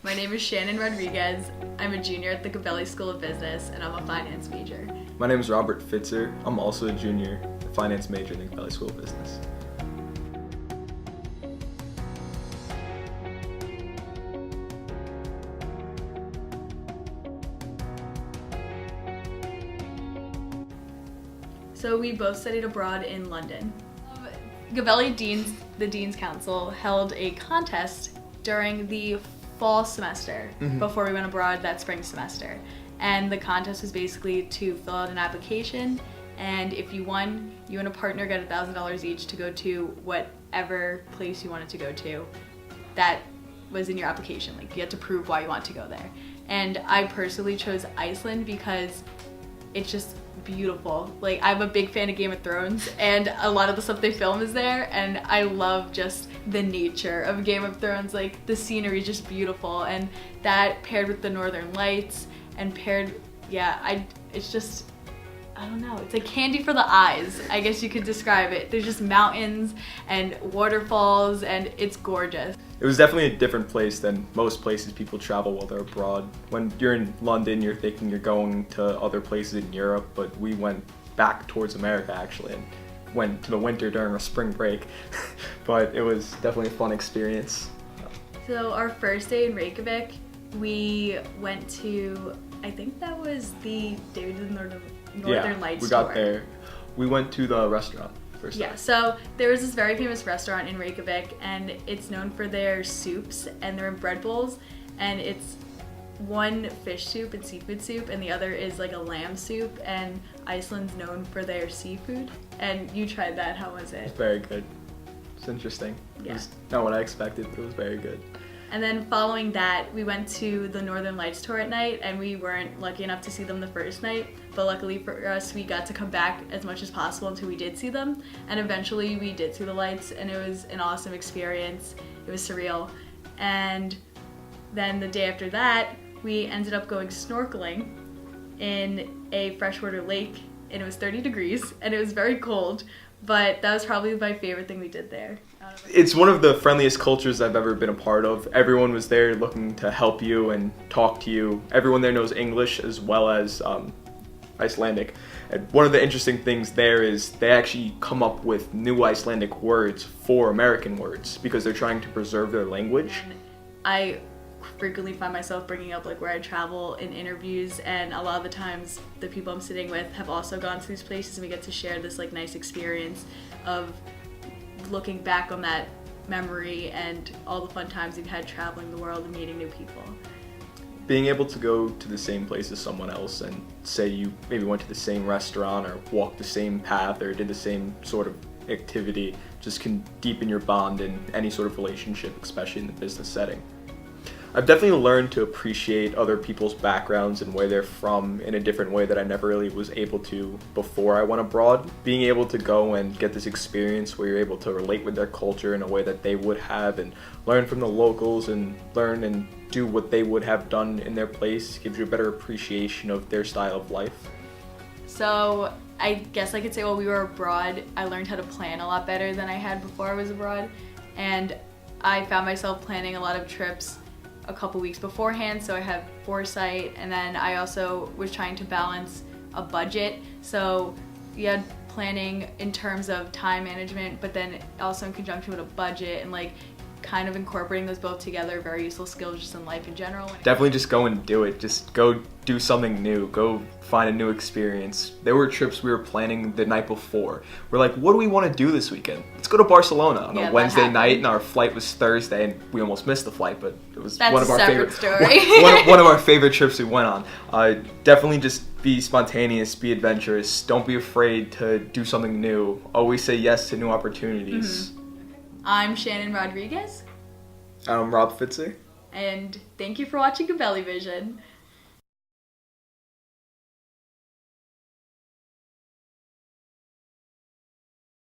My name is Shanon Rodrigues. I'm a junior at the Gabelli School of Business, and I'm a finance major. My name is Robert Fitzer. I'm also a junior, a finance major in the Gabelli School of Business. So we both studied abroad in London. Gabelli the Dean's Council held a contest during the fall semester before we went abroad that spring semester. And the contest was basically to fill out an application, and if you won, you and a partner got $1,000 each to go to whatever place you wanted to go to. That was in your application. Like, you had to prove why you want to go there. And I personally chose Iceland because it's just beautiful. Like, I'm a big fan of Game of Thrones, and a lot of the stuff they film is there, and I love just the nature of Game of Thrones. Like, the scenery is just beautiful, and that paired with the Northern Lights and it's just, I don't know, it's like candy for the eyes, I guess you could describe it. There's just mountains and waterfalls, and it's gorgeous. It was definitely a different place than most places people travel while they're abroad. When you're in London, you're thinking you're going to other places in Europe, but we went back towards America actually, and went to the winter during our spring break. But it was definitely a fun experience. So our first day in Reykjavik, we went to, I think that was the day we did the Northern Lights we got tour. there. We went to the restaurant first. Yeah, so there was this very famous restaurant in Reykjavik, and it's known for their soups, and they're in bread bowls, and it's one fish soup and seafood soup, and the other is like a lamb soup, and Iceland's known for their seafood. And you tried that, how was it? It's very good. It's interesting. Yeah. It was not what I expected, but it was very good. And then following that, we went to the Northern Lights tour at night, and we weren't lucky enough to see them the first night, but luckily for us, we got to come back as much as possible until we did see them. And eventually we did see the lights, and it was an awesome experience. It was surreal. And then the day after that, we ended up going snorkeling in a freshwater lake, and it was 30 degrees, and it was very cold, but that was probably my favorite thing we did there. It's one of the friendliest cultures I've ever been a part of. Everyone was there looking to help you and talk to you. Everyone there knows English as well as Icelandic. And one of the interesting things there is they actually come up with new Icelandic words for American words because they're trying to preserve their language. And I frequently find myself bringing up like where I travel in interviews, and a lot of the times the people I'm sitting with have also gone to these places, and we get to share this like nice experience of looking back on that memory and all the fun times we've had traveling the world and meeting new people. Being able to go to the same place as someone else and say you maybe went to the same restaurant or walked the same path or did the same sort of activity just can deepen your bond in any sort of relationship, especially in the business setting. I've definitely learned to appreciate other people's backgrounds and where they're from in a different way that I never really was able to before I went abroad. Being able to go and get this experience where you're able to relate with their culture in a way that they would have and learn from the locals and learn and do what they would have done in their place gives you a better appreciation of their style of life. So I guess I could say while we were abroad, I learned how to plan a lot better than I had before I was abroad, and I found myself planning a lot of trips a couple weeks beforehand, so I have foresight. And then I also was trying to balance a budget, so you had planning in terms of time management, but then also in conjunction with a budget, and like kind of incorporating those both together. Very useful skills just in life in general. Definitely just go and do it. Just go do something new. Go find a new experience. There were trips we were planning the night before. We're like, what do we want to do this weekend? Let's go to Barcelona on a Wednesday night, and our flight was Thursday, and we almost missed the flight, but it was one of our favorite story. one of our favorite trips we went on. Definitely just be spontaneous, be adventurous. Don't be afraid to do something new. Always say yes to new opportunities. I'm Shanon Rodrigues. I'm Rob Fitzer. And thank you for watching GabelliVision.